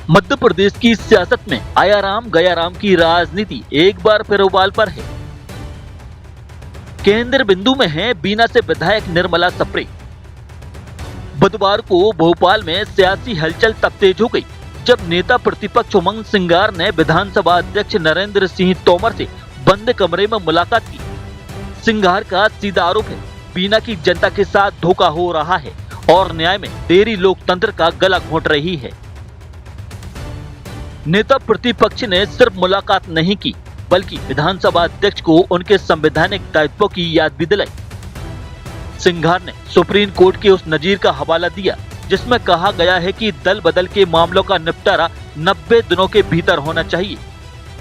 मध्य प्रदेश की सियासत में आया राम गया राम की राजनीति एक बार फिर उबाल पर है। केंद्र बिंदु में है बीना से विधायक निर्मला सप्रे। बुधवार को भोपाल में सियासी हलचल तब तेज हो गई जब नेता प्रतिपक्ष उमंग सिंगार ने विधानसभा अध्यक्ष नरेंद्र सिंह तोमर से बंद कमरे में मुलाकात की। सिंगार का सीधा आरोप है बीना की जनता के साथ धोखा हो रहा है और न्याय में देरी लोकतंत्र का गला घोंट रही है। नेता प्रतिपक्ष ने सिर्फ मुलाकात नहीं की बल्कि विधानसभा अध्यक्ष को उनके संवैधानिक दायित्वों की याद भी दिलाई। सिंघार ने सुप्रीम कोर्ट के उस नजीर का हवाला दिया जिसमें कहा गया है कि दल बदल के मामलों का निपटारा 90 दिनों के भीतर होना चाहिए,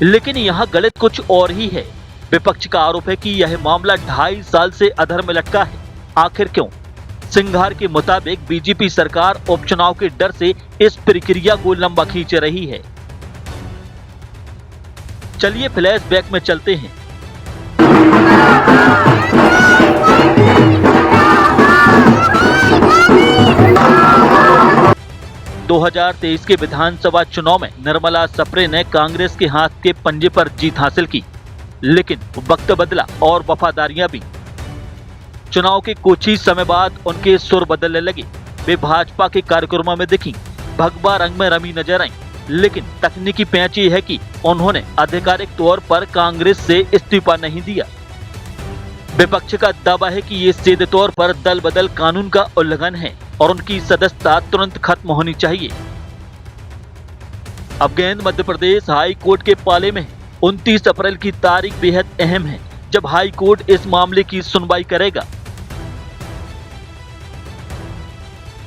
लेकिन यहाँ गलत कुछ और ही है। विपक्ष का आरोप है कि यह मामला 2.5 साल से अधर में लटका है। आखिर क्यों? सिंघार के मुताबिक बीजेपी सरकार उपचुनाव के डर से इस प्रक्रिया को लंबा खींच रही है। चलिए फ्लैशबैक में चलते हैं। – 2023 के विधानसभा चुनाव में निर्मला सप्रे ने कांग्रेस के हाथ के पंजे पर जीत हासिल की, लेकिन वक्त बदला और वफादारियां भी। चुनाव के कुछ ही समय बाद उनके सुर बदलने लगे। वे भाजपा के कार्यक्रमों में दिखी, भगवा रंग में रमी नजर आई, लेकिन तकनीकी पेंच ये है कि उन्होंने आधिकारिक तौर पर कांग्रेस से इस्तीफा नहीं दिया। विपक्ष का दावा है कि ये सीधे तौर पर दल बदल कानून का उल्लंघन है और उनकी सदस्यता तुरंत खत्म होनी चाहिए। अब गेंद मध्य प्रदेश हाई कोर्ट के पाले में है। 29 अप्रैल की तारीख बेहद अहम है जब हाई कोर्ट इस मामले की सुनवाई करेगा।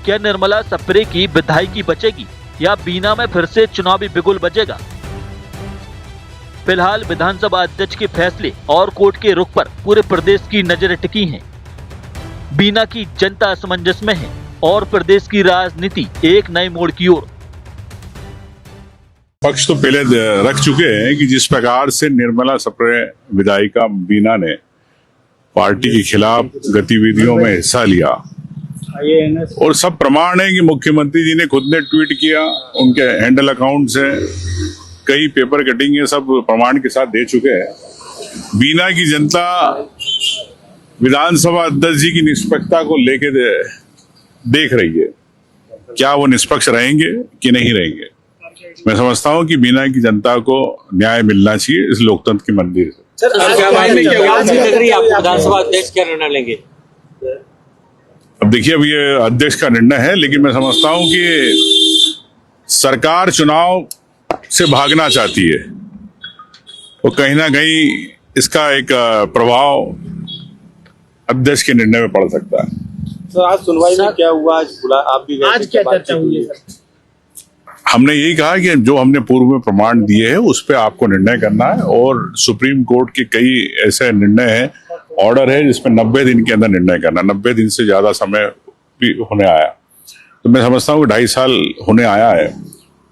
क्या निर्मला सप्रे की विधायकी बचेगी या बीना में फिर से चुनावी बिगुल बजेगा? फिलहाल विधानसभा अध्यक्ष के फैसले और कोर्ट के रुख पर पूरे प्रदेश की नजरें टिकी हैं। बीना की जनता असमंजस में है और प्रदेश की राजनीति एक नए मोड़ की ओर। पक्ष तो पहले रख चुके हैं कि जिस प्रकार से निर्मला सप्रे विधायिका बीना ने पार्टी के खिलाफ गतिविधियों में हिस्सा लिया और सब प्रमाण है कि मुख्यमंत्री जी ने खुद ने ट्वीट किया, उनके हैंडल अकाउंट से कई पेपर कटिंग ये सब प्रमाण के साथ दे चुके हैं। बीना की जनता विधानसभा अध्यक्ष जी की निष्पक्षता को लेके देख रही है, क्या वो निष्पक्ष रहेंगे कि नहीं रहेंगे। मैं समझता हूं कि बीना की जनता को न्याय मिलना चाहिए इस लोकतंत्र के मंदिर से। विधानसभा अध्यक्ष क्या निर्णय लेंगे? अब देखिए, अब ये अध्यक्ष का निर्णय है, लेकिन मैं समझता हूं कि सरकार चुनाव से भागना चाहती है तो कहीं ना कहीं इसका एक प्रभाव अध्यक्ष के निर्णय में पड़ सकता है। तो आज सुनवाई में क्या हुआ? आप भी आज क्या चर्चा हुई है? हमने यही कहा कि जो हमने पूर्व में प्रमाण दिए हैं उस पर आपको निर्णय करना है और सुप्रीम कोर्ट के कई ऐसे निर्णय हैं, ऑर्डर है जिसमें 90 दिन के अंदर निर्णय करना। 90 दिन से ज्यादा समय भी होने आया, तो मैं समझता हूँ कि 2.5 साल होने आया है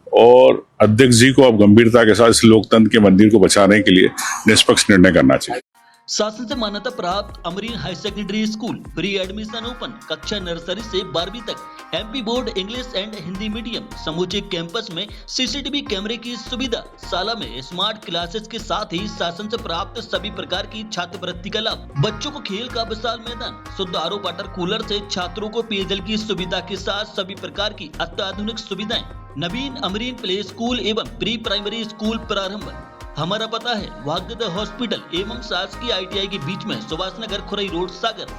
और अध्यक्ष जी को अब गंभीरता के साथ इस लोकतंत्र के मंदिर को बचाने के लिए निष्पक्ष निर्णय करना चाहिए। शासन से मान्यता प्राप्त Amreen high secondary school pre admission open. कक्षा नर्सरी से 12वीं तक MP board English and Hindi medium. समूचे कैंपस में सीसीटीवी कैमरे की सुविधा। शाला में स्मार्ट क्लासेस के साथ ही शासन से प्राप्त सभी प्रकार की छात्रवृत्ति का लाभ। बच्चों को खेल का विशाल मैदान, शुद्ध आरओ वाटर कूलर से छात्रों को पेयजल की सुविधा के साथ सभी प्रकार की अत्याधुनिक सुविधाएं। नवीन अमरीन प्ले स्कूल एवं प्री प्राइमरी स्कूल प्रारंभ। हमारा पता है भाग्योदय हॉस्पिटल एवं शासकीय ITI के बीच में, सुभाष नगर, खुरई रोड, सागर।